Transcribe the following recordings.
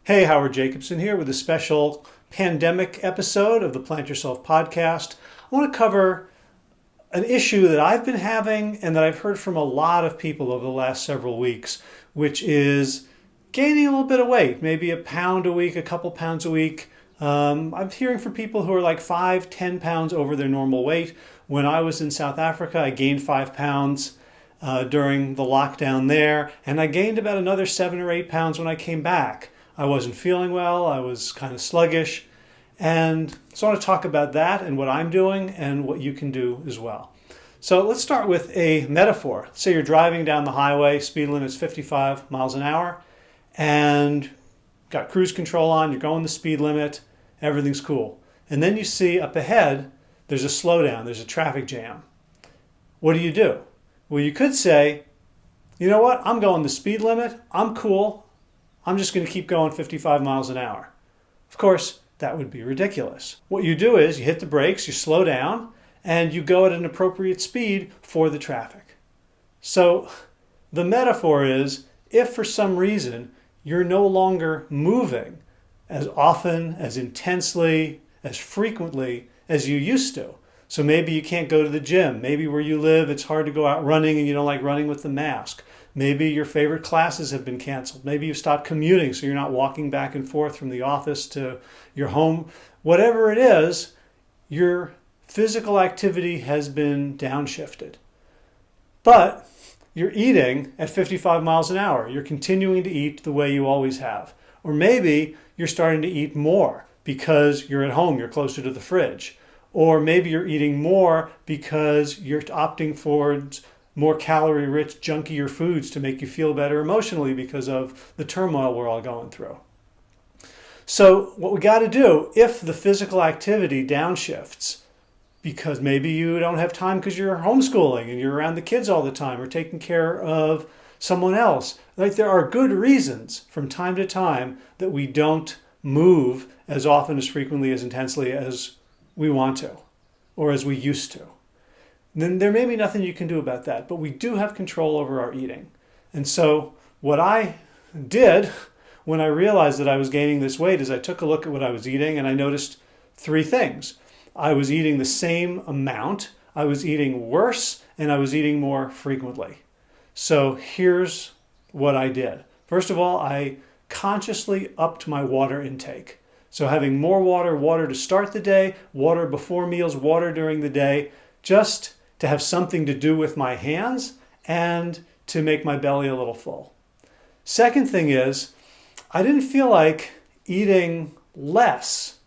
Hey, Howard Jacobson here with a special pandemic episode of the Plant Yourself podcast. I want to cover an issue that I've been having and that I've heard from a lot of people over the last several weeks, which is gaining a little bit of weight, maybe a pound a week, a couple pounds a week. I'm hearing from people who are like 5, 10 pounds over their normal weight. When I was in South Africa, I gained 5 pounds during the lockdown there, and I gained about another 7 or 8 pounds when I came back. I wasn't feeling well, I was kind of sluggish, and so I want to talk about that and what I'm doing and what you can do as well. So let's start with a metaphor. Say you're driving down the highway, speed limit is 55 miles an hour, and got cruise control on, you're going the speed limit, everything's cool. And then you see up ahead, there's a slowdown, there's a traffic jam. What do? Well, you could say, you know what, I'm going the speed limit, I'm cool, I'm just going to keep going 55 miles an hour. Of course, that would be ridiculous. What you do is you hit the brakes, you slow down, and you go at an appropriate speed for the traffic. So the metaphor is, if for some reason you're no longer moving as often, as intensely, as frequently as you used to. So maybe you can't go to the gym. Maybe where you live, it's hard to go out running and you don't like running with the mask. Maybe your favorite classes have been canceled. Maybe you've stopped commuting so you're not walking back and forth from the office to your home. Whatever it is, your physical activity has been downshifted. But you're eating at 55 miles an hour. You're continuing to eat the way you always have. Or maybe you're starting to eat more because you're at home, you're closer to the fridge. Or maybe you're eating more because you're opting for more calorie-rich, junkier foods to make you feel better emotionally because of the turmoil we're all going through. So what we got to do, if the physical activity downshifts, because maybe you don't have time because you're homeschooling and you're around the kids all the time or taking care of someone else, like there are good reasons from time to time that we don't move as often, as frequently, as intensely as we want to or as we used to. Then there may be nothing you can do about that, but we do have control over our eating. And so what I did when I realized that I was gaining this weight is I took a look at what I was eating and I noticed 3 things. I was eating the same amount, I was eating worse, and I was eating more frequently. So here's what I did. First of all, I consciously upped my water intake. So having more water to start the day, water before meals, water during the day, just to have something to do with my hands and to make my belly a little full. Second thing is, I didn't feel like eating less.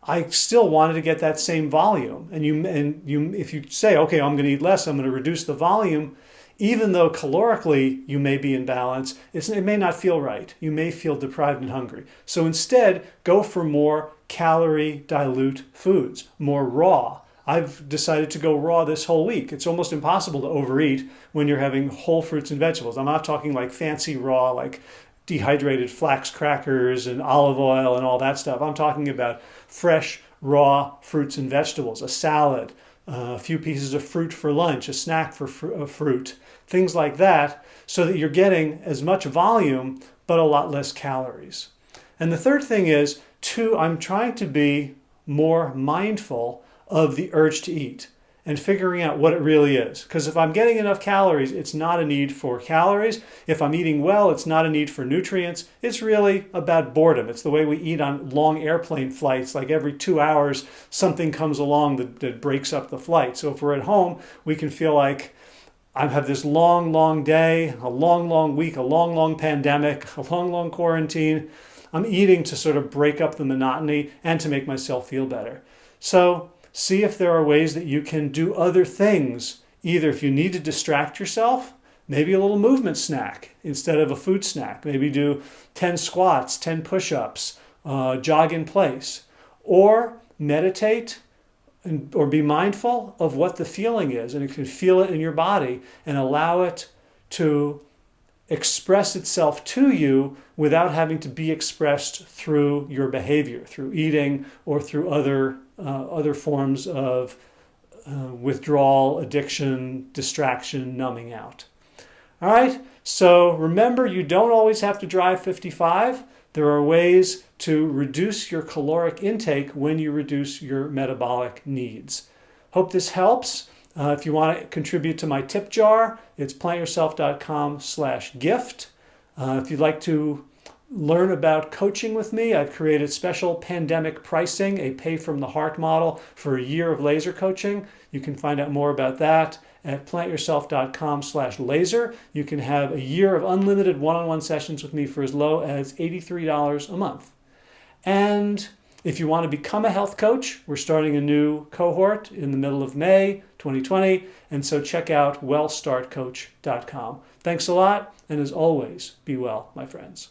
I still wanted to get that same volume. If you say, okay, I'm going to eat less, I'm going to reduce the volume, even though calorically you may be in balance, it may not feel right. You may feel deprived and hungry. So instead, go for more calorie dilute foods, more raw. I've decided to go raw this whole week. It's almost impossible to overeat when you're having whole fruits and vegetables. I'm not talking like fancy raw, like dehydrated flax crackers and olive oil and all that stuff. I'm talking about fresh, raw fruits and vegetables, a salad, a few pieces of fruit for lunch, a snack for fruit, things like that, so that you're getting as much volume but a lot less calories. And the third thing is, I'm trying to be more mindful of the urge to eat and figuring out what it really is. Because if I'm getting enough calories, it's not a need for calories. If I'm eating well, it's not a need for nutrients. It's really about boredom. It's the way we eat on long airplane flights. Like every 2 hours, something comes along that breaks up the flight. So if we're at home, we can feel like I have this long, long day, a long, long week, a long, long pandemic, a long, long quarantine. I'm eating to sort of break up the monotony and to make myself feel better. So see if there are ways that you can do other things. Either if you need to distract yourself, maybe a little movement snack instead of a food snack. Maybe do 10 squats, 10 push-ups, jog in place. Or meditate or be mindful of what the feeling is. And you can feel it in your body and allow it to express itself to you without having to be expressed through your behavior, through eating or through other forms of withdrawal, addiction, distraction, numbing out. All right, so remember, you don't always have to drive 55. There are ways to reduce your caloric intake when you reduce your metabolic needs. Hope this helps. If you want to contribute to my tip jar, it's plantyourself.com/gift. If you'd like to learn about coaching with me, I've created special pandemic pricing, a pay from the heart model for a year of laser coaching. You can find out more about that at plantyourself.com/laser. You can have a year of unlimited one-on-one sessions with me for as low as $83 a month. And if you want to become a health coach, we're starting a new cohort in the middle of May 2020. And so check out wellstartcoach.com. Thanks a lot. And as always, be well, my friends.